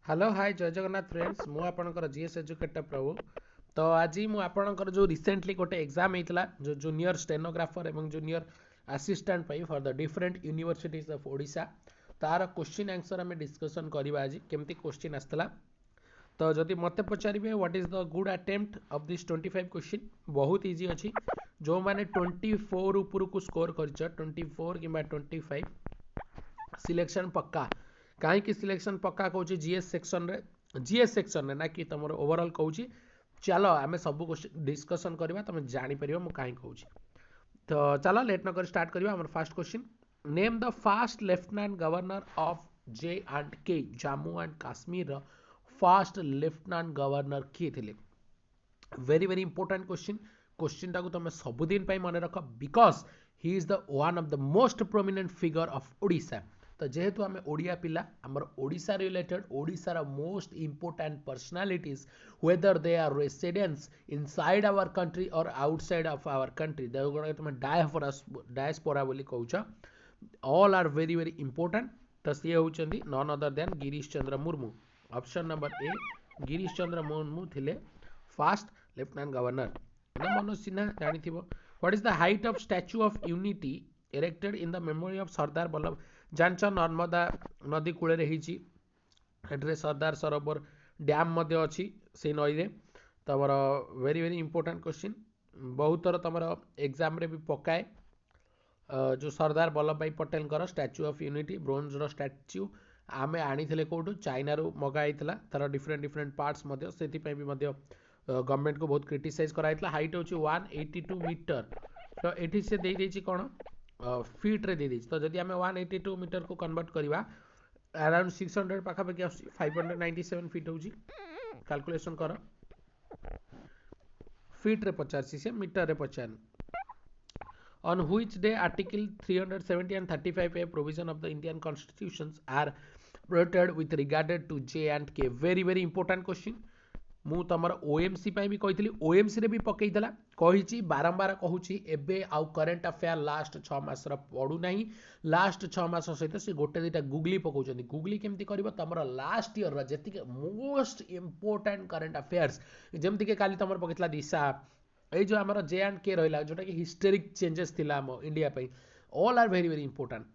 Hello hi जय Jagannath friends मु आपणकर जीएस एजुकेटर प्रभु। तो आज मु आपणकर जो रिसेंटली गोटे एग्जाम होता जो जूनियर स्टेनोग्राफर एवं junior assistant for the different universities of Odisha तार क्वेश्चन आंसर आम डिस्कसन करवा आज केमती क्वेश्चन आसला। तो जदि मत पचारे what is the good attempt of this 25 question बहुत इजी अच्छी जो मैंने 24 ऊपर को स्कोर कर 24 कि 25 सिलेक्शन पक्का कहीं सिलेक्शन पक्का कौन जीएस सेक्शन रे ना कि तुम ओवरऑल कौच चलो आम सब क्वेश्चन डिस्कसन करवा तुम जापर मुझे कहीं कौच। तो चलो लेट नक स्टार्ट करवा first question name the first lieutenant governor of J and K Jammu and Kashmir first lieutenant governor किए थे। वेरी वेरी इंपोर्टेंट क्वेश्चन टाक तुम सबुदिन मन रख because he is the one of the most prominent figure of Odisha. तो जेहेतु आम ओडिया पिला आमर ओडिशा रिलेटेड ओडिशार most important personalities whether they are residents inside our country और आउटसाइड ऑफ आवर कंट्री तुम डायस्पोरा बोली कहूछ all are very very important. तो सी होती none other than Girish Chandra Murmu. Option number A Girish Chandra Murmu थे first lieutenant governor. Manoj Sinha जानी what is the height of Statue of Unity erected in the memory of Sardar Vallabh जानच नर्मदा नदी कूल सरदार सरोवर डैम अच्छी से नई रे तुम वेरी वेरी इंपोर्टेंट क्वेश्चन बहुत थर तुम एग्जाम रे भी पकाए जो सरदार वल्लभ भाई Patel statue of unity bronze statue आमे आनी कौटू चाइना रू मगाई तार डिफरेंट डिफरेंट पार्ट्स से गवर्नमेंट को बहुत क्रिटिसाइज कराइला। हाइट हूँ 182 मीटर तो ये से देदेछि कौन फिट रे देदेछि। तो जदि आम 182 मीटर को कन्वर्ट करवा अराउंड 600 पाखापाखि आ 597 फिट हूँ कैलकुलेशन कर फिट रे पचार से मीटर रे पचार। On which day Article 370 and 35A provision of the Indian constitutions are protected with regarded to J and K? Very very important question. मु तुम ओएमसी भी कही ओएमसी रे भी पकईला कही बारंबार कहूँ एबे आउ करेन्ट अफेयर लास्ट 6 मास पढ़ू ना लास्ट 6 मास सहित से गोटे दुटा गुगली पकाउछन्ति गुगली केमती कर तुम लास्ट ईयर जी मोस्ट इंपोर्टेंट करेन्ट अफेयर्स जमती के काली तुम पकईला दिशा ये जो आम जे एंड के रहा जोटा कि हिस्टोरिक चेंजेस थिला आम India all are very very important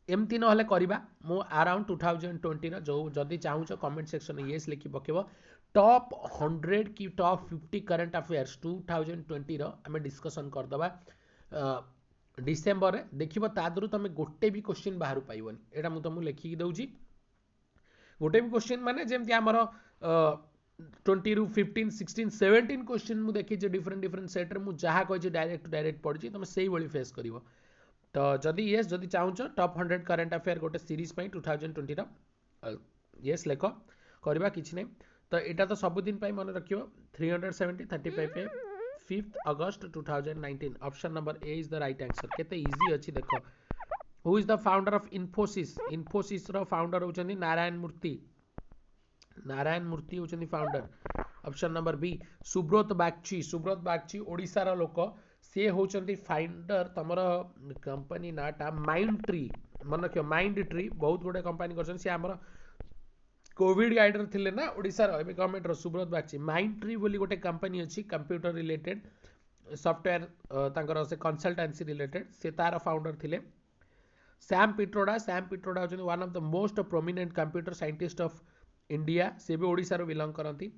एमती ना करवा मु अराउंड 2020 जो जदि चाहूच कमेंट सेक्शन में येस लिखि पकेब टॉप 100 की टॉप 50 करंट अफेयर्स 2020 आम डिस्कसन करदे डिसेम्बर देखिए तादू तुम गोटे भी क्वेश्चन बाहर पाइबनी यहाँ मुझे तुमको लिखिकी दूसरी गोटे भी क्वेश्चन माने जमती आमर 20 रू 15 16 17 क्वेश्चन मुझे देखी डिफरेंट डिफरेंट सेट्रे मुझे जहाँ कही डायरेक्ट पढ़ी तुम से फेस कर। तो जदि येस जदि चाहूच टॉप 100 करंट अफेयर गोटे सीरीज 2020 येस लेख करवा किसी नहीं। तो यहाँ तो सबुदिन मन रख 370 35 5th August 2019 option number A is the right answer केते इजी अच्छी देख who is the founder of Infosys रो फाउंडर होचंदी नारायण मूर्ति होचंदी founder. Option number B Subrata Bagchi Odisha रो लोक सी होचंदी फाउंडर तुम कंपनी नाटा माइंड ट्री मन रख माइंड ट्री बहुत गुडे कंपनी कर सी आमर कोविड गाइडर थिले ना ओडिशार एबे गवर्नमेंट रो सुब्रत बागची माइंड ट्री बोली गोटे कंपनी अच्छी कंप्यूटर रिलेटेड सॉफ्टवेयर तांकर से कंसल्टेंसी रिलेटेड से तार फाउंडर थिले सैम पिट्रोडा होचंदी one of the most prominent computer scientist of India से भी ओडिशा रो बिलोंग करती।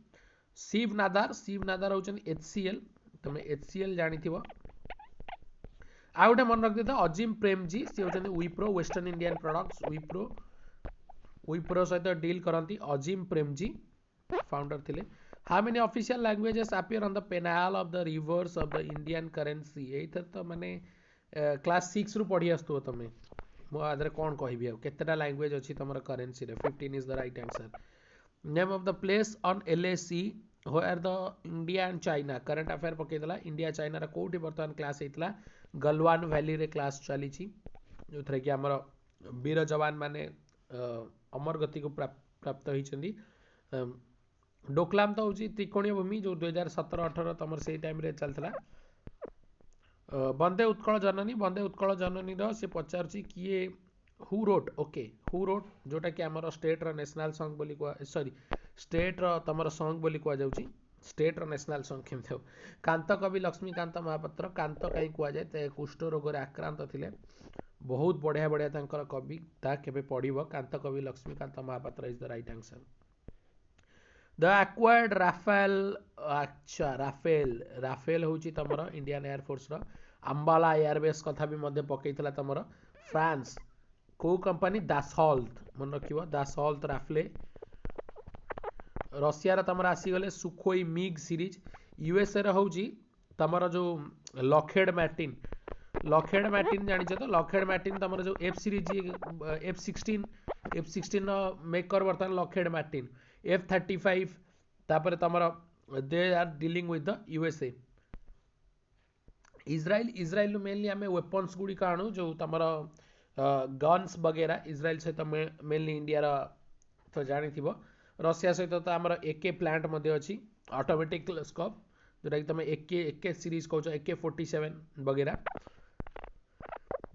शिव नादार होचंदी एचसीएल तुम एचसीएल जानी आ गए मन रख देता अजिम प्रेमजी सी होचंदी Wipro western Indian products Wipro सहित डील करती अजिम प्रेमजी फाउंडर थिले। How many official languages appear on the panel of the reverse of the Indian currency ये तो माने क्लास 6 रु पढ़ी आसु तुम मुझे कौन कहि केतेटा लैंग्वेज अच्छी तुम करेंसी रे 15 is the right answer. Name of the place on LAC where the India and China current affair पकईला इंडिया चाइना कौटी बर्तमान क्लास होता गलवान वैली रे क्लास चली जो थे कि आमर वीर जवान माने अमर गति को प्राप्त होती डोकलाम तो हूँ त्रिकोणीय भूमि जो 2017-18 तुम से टाइम रे चलता वंदे उत्कल जननी से पचार किए who wrote okay who wrote जोटा कि आमर स्टेट रो नेशनल सॉन्ग बोली को सॉरी स्टेट रो तमर सॉन्ग बोली को जाउची स्टेट रो नेशनल सॉन्ग केमते हो कांत कवि लक्ष्मीकांत महापात्र कांत कहीं कुआ जाए ते कुष्ठ रोग रे आक्रांत थिले बहुत बढ़िया बढ़िया तांकर कविता केबे पढ़िबो कांत कवि Laxmikanta Mohapatra is the right answer the acquired Rafale अच्छा राफेल होची तमर इंडियन एयर फोर्स रो अंबाला एयरबेस कथा भी मध्य पकईतला तमर फ्रांस को कंपनी दासल्ट मन रखिबो दासल्ट राफले रशिया रा तमर आसीगले सुखोई मिग सीरीज यूएसए रा होची तमर जो लॉकहेड मार्टिन जानिଛ तो लॉकहेड मार्टिन तमर जो एफ सीरीज एफ16 मेकर वर्तमान लॉकहेड मार्टिन F-35 तापर तमर they are dealing with the USA Israel mainly आम वेपन्स गुड़िक आणु जो तमर गन्स वगैरह इजराइल सहित मेनली इंडिया तो जानी रशिया सहित तो आमर एके प्लांट मध्य अच्छी ऑटोमेटिक स्कोप जोटा कि तुम एके सीरीज कौच AK-47 वगैरह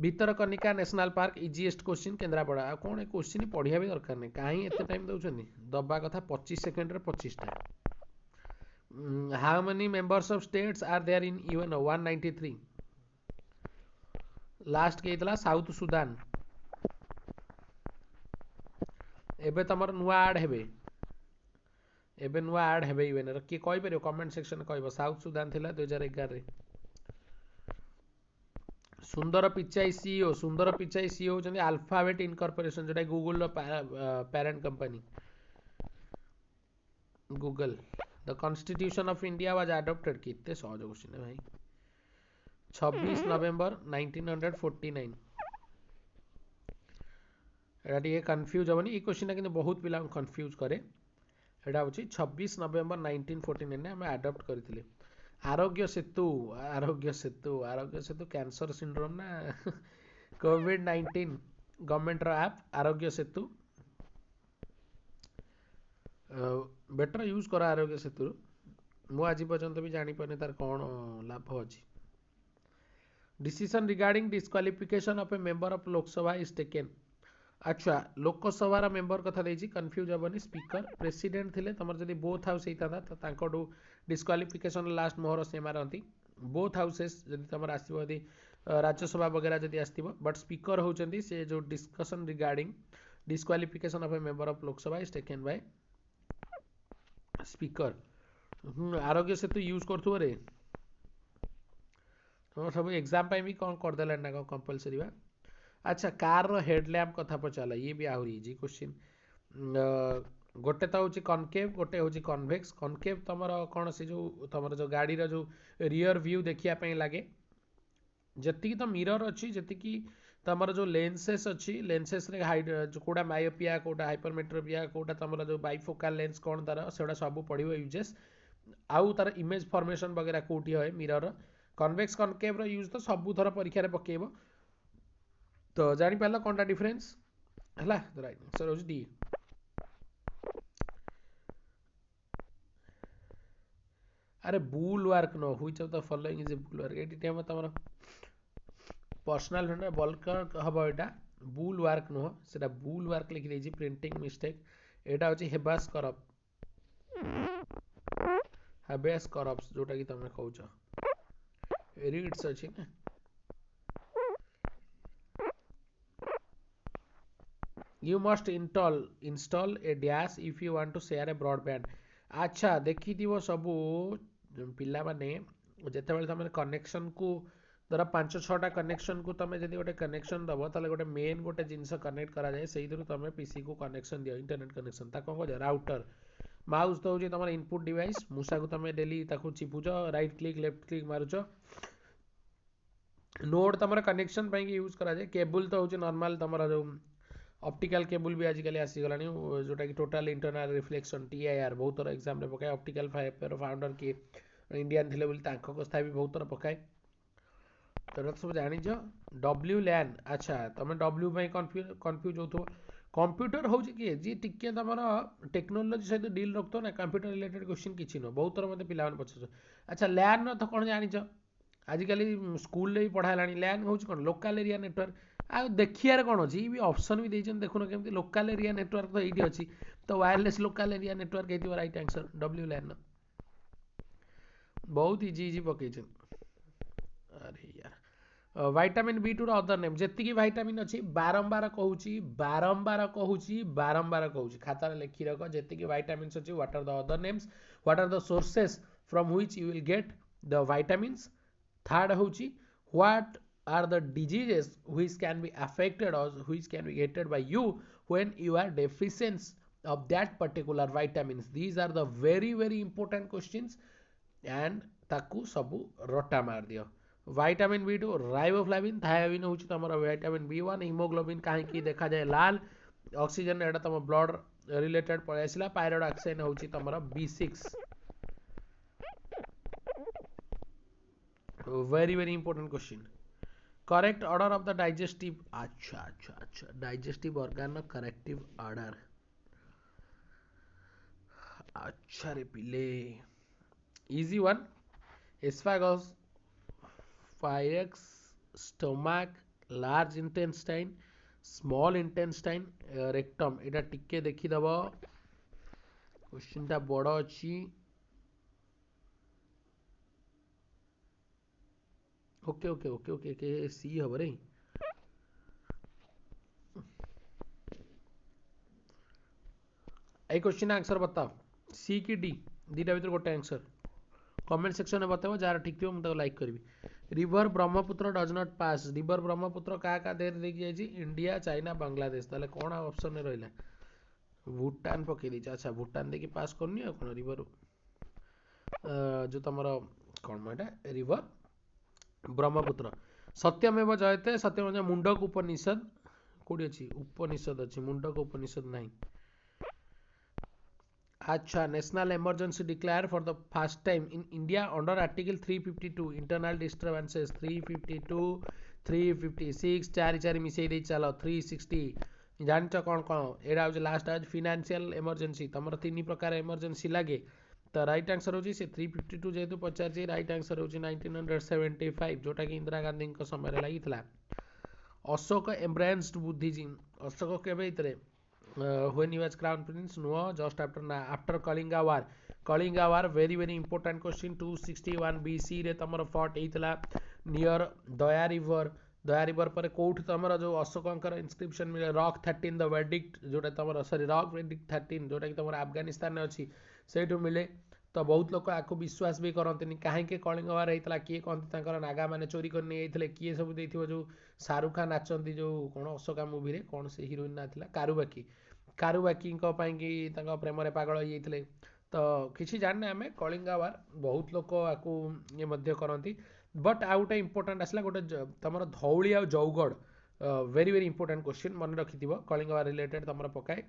Bhitarkanika national park easiest question Kendrapara आ कौन क्वेश्चन पढ़िया भी दरकार नहीं कहीं एत टाइम दौरान दबा कथा 25 सेकेंड 25टा how many members of states are there in UNO 193 last के इतला साउथ सुदान एबे तमर नुआ ऐड हेबे एबे नुआ ऐड हेबे यूएन रे की कहि परियो कमेंट सेक्शन कहबो साउथ सुदान थिला 2011 रे सुंदर पिचाई सीईओ होचंदी अल्फाबेट इनकॉर्पोरेशन जोटा गूगल रो parent company Google the constitution of India was adopted कितने सहज क्वेश्चन है भाई 26 नवंबर 1949 एटा टिके कंफ्यूज होबनी ई क्वेश्चन किंतु बहुत पिला कंफ्यूज करे एटा होची 26 नवंबर 1949 ने हम अडॉप्ट करथिले आरोग्य सेतु कैंसर सिंड्रोम ना कोविड-19 गवर्नमेंट रो app Aarogya Setu better use करा आरोग्य सेतु मु आज पर्यंत भी जानी पाने तार कौन लाभ अछि decision regarding disqualification of A member of Lok Sabha is taken अच्छा लोकसभा रा मेंबर कथा देछि कंफ्यूज हेबनी स्पीकर प्रेसिडेंट थिले तमर जदी बोथ हाउस हेता त तांकोडू डिस्क्वालिफिकेशन लास्ट मोहर से मारंती बोथ हाउसेस जदी तमर आसीबो यदि राज्यसभा वगैरह जदी आस्तिबो बट स्पीकर होचंदी से जो discussion regarding disqualification of A member of Lok Sabha is taken by speaker Aarogya Setu use करथुबो रे तो सब एग्जाम पे भी कौन कर देला ना कंपलसरी बा अच्छा कार रो हेडलैम्प कथा पचाला ये भी आहुरी इजी क्वेश्चन गोटे तो होची कनकेव गोटे होची कन्वेक्स कनकेव तमर कौन से जो तमर जो गाड़ी रो जो रियर व्यू देखिया पे लागे जति तो मिरर अच्छी जति की तमर जो लेंसेस अच्छी लेंसेस रे हाइड जो कोडा मायोपिया कोडा हाइपरमेट्रोपिया कोडा तमर जो बाइफोकल लेंस कौन तार सेडा सब पड़िबो यूजेस आउ तार इमेज फॉर्मेशन वगैरह कोटी है मिरर कन्वेक्स कनकेव रो यूज तो सब थर परीक्षा रे पकेबो तो जानी पाला कोनटा डिफरेंस हला द राइट आंसर होज डी अरे bulwark no which of the following is a bulwark एटी टाइम तमर पर्सनल फ्रेंड बल्क हबो एटा बुलवार्क नो सेटा बुलवार्क लिखि देछि प्रिंटिंग मिस्टेक एटा होछि हेबेस करप्स जोटा कि तमे कहउछ रीड्स अछि ना you must install a dash if you want to share a broadband अच्छा देखि दिवो सबु पिला माने जेते बेले तमे कनेक्शन को धर 5-6टा कनेक्शन को तमे जदि गोटे कनेक्शन दबो ताले गोटे मेन गोटे जिंस कनेक्ट करा जाए सेही दरु तमे पीसी को कनेक्शन दियो इंटरनेट कनेक्शन ता कोन को राउटर माउस तो होची तमर इनपुट डिवाइस मुसा को तमे डेली ताको चिपुचो राइट क्लिक लेफ्ट क्लिक मारुचो नोड तमर कनेक्शन पे यूज करा जाए केबल तो होची नॉर्मल तमर जो ऑप्टिकल केबल भी आजिकल आसीगलानी जोटा कि टोटल इंटरनल रिफ्लेक्शन TIR बहुत थर एग्जाम रे पकाए ऑप्टिकल फाइबर फाउंडर की इंडियन थिले बोली तांको कथा भी बहुत थर पकाए तो सब जानि जो WLAN अच्छा तमे W पे कंफ्यूज होतो कंप्यूटर होची कि जी टिके तमर टेक्नोलॉजी सहित डील रखतो ना कंप्यूटर रिलेटेड क्वेश्चन किछि न बहुत थर मते पिला मन पछो अच्छा LAN न तो कोन जानि जो आजिकल स्कूल रे पढ़ालानी LAN होची कोन लोकल एरिया नेटवर्क आ देखियार कौन अच्छी भी ऑप्शन भी देछन देखुन केमती लोकल एरिया नेटवर्क तो एठी अछि तो वायरलेस लोकल एरिया नेटवर्क हेतिबो राइट आंसर डब्ल्यू लाइन बहुत इजी इजी पकेछन अरे यार vitamin B two other name G vitamin अच्छी बारंबार कहूँ बारंबार कहूँ खाता लिखी रख जी विटामिन अच्छी what are the other names what are the sources from which you will get the vitamins third हूँ what are the diseases which can be affected or which can be getted by you when you are deficient of that particular vitamins. These are the very important questions and ताकू सबू रटा मार दियो vitamin B to riboflavin थायाबिन हूँ तुम vitamin B one haemoglobin कहीं देखा जाए लाल ऑक्सीजन एटा तुम ब्लड रिलेटेड पळै आसिला पायरोडॉक्साइन हूँ तुम B6 very important question correct order of the digestive अच्छा digestive organ corrective order अच्छा रे पिले easy one esophagus pharynx stomach large intestine small intestine rectum एटा टिके देखि दबो क्वेश्चन टा बड़ अछि ओके ओके ओके ओके के सी हम रे ए क्वेश्चन आंसर बताओ सी की डी दीटा भीतर गोटे आंसर कमेंट सेक्शन में बताओ जार ठीक थी मुझे लाइक करी river Brahmaputra does not pass river Brahmaputra क्या देर देखिए इंडिया चाइना बांग्लादेश ताले कौन ऑप्शन रहा भूटान पकई दी अच्छा भूटान देखिए पास करनी कौन रिवर जो तुम कौन मैं रिवर ब्रह्मपुत्र सत्यमेव जयते सत्यमेव मुंडक उपनिषद कौटी अच्छी उपनिषद अच्छी मुंडक उपनिषद नहीं अच्छा national emergency declare for the first time in India under article 352 internal disturbances 352 356 चारि चारि मिसई दे चलो 360 जानच कौन कौन एडा हूँ लास्ट आज फाइनेंशियल इमरजेंसी तुम तीन प्रकार इमरजेंसी लगे तो राइट आंसर हूँ से 352 जेहेतु पचार राइट आंसर हूँ 1975 जोटा कि इंदिरा गांधी समय लगी अशोक एम्ब्रेस्ड बुद्धिज्म अशोक के when he was crown prince no just after Kalinga war very important question 261 BC रे तमर फॉर्ट हेतला नियर दया रिवर पर कोठ तमर जो अशोकंकर इंस्क्रिप्शन मिले रॉक 13 द वेडिक्ट जोटा तमर सॉरी रॉक वेडिक्ट 13 जोटा कि तमर अफगानिस्तान में अच्छी सेठू मिले तो बहुत लोग आपको विश्वास भी करते कहीं कलिंग वार होता किए कहते नागा मैंने चोरी कर नहीं किए सब दे जो शाहरुख खान नाचती जो कौन अशोका मुवी रे कौन से हिरोइन ना था कारुबाकी प्रेम पागल होते तो किसी जानने आम कलिंगा वार बहुत लोग आपको ये करती बट आउ गोटे इंपोर्टाट आसला गोटे तुम धौली आ जौगढ़ वेरी इंपोर्टाट क्वेश्चन मन रखि कलिंग वार रिलेटेड तुम पकाए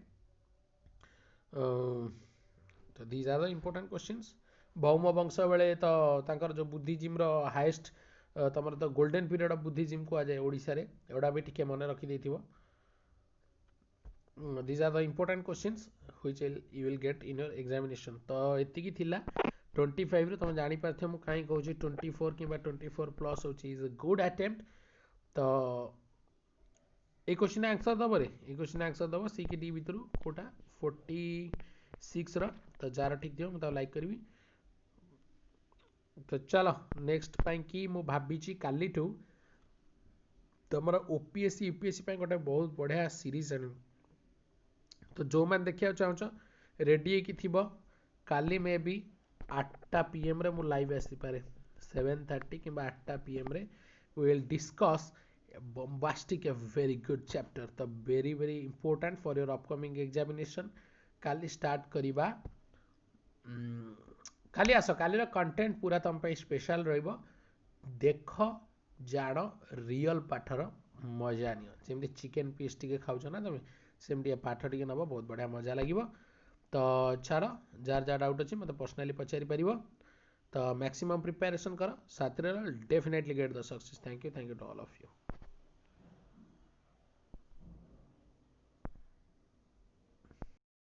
तो these are the important questions Bhauma वंश बेले तो जो बुद्धिजिम्र हाएस्ट तुम तो गोल्डन पीरियड ऑफ बुद्धिजिम को जाए ओडिशा रे एडा भी टिके मन रखि देथिबो these are the important questions which you will get in your examination तो एतिकी थिला 25 रे तुम जानि पारथियो मु काई कहूची 24 किबा 24 प्लस होची इज अ गुड अटेम्प्ट तो ए क्वेश्चन आंसर दबो रे ए क्वेश्चन आंसर दबो सी के डी भितरु कोटा 46 रो तो जार ठीक दियो मु ता लाइक करबी तो चलो नेक्स्ट पाई की मु भाबीची काली ठू तमरा ओपीएससी यूपीएससी पाई गोटे बहुत बढ़िया सीरीज आनी तो जो मैंने देखा चाहूँ रेडी थी काली मे भी 8टा PM रे मु लाइव आसी पारे 7:30 कि 8टा PM रे we will discuss bombastic a very good chapter तो very important for your upcoming examination काली स्टार्ट करिबा काली आस काली कंटेंट पूरा तुम स्पेशल रहिबो देख जान रियल पाठर मजा नियो जेमती चिकेन पीस टिके खाउछ ना तुम सेमती पाठ टिके नब बहुत बढ़िया मजा लगे तो छाड़ जार जार डाउट अच्छी मतलब पर्सनाली पचारि पार तो मैक्सिमम प्रिपेरेसन कर साथ definitely get the success thank you to all of you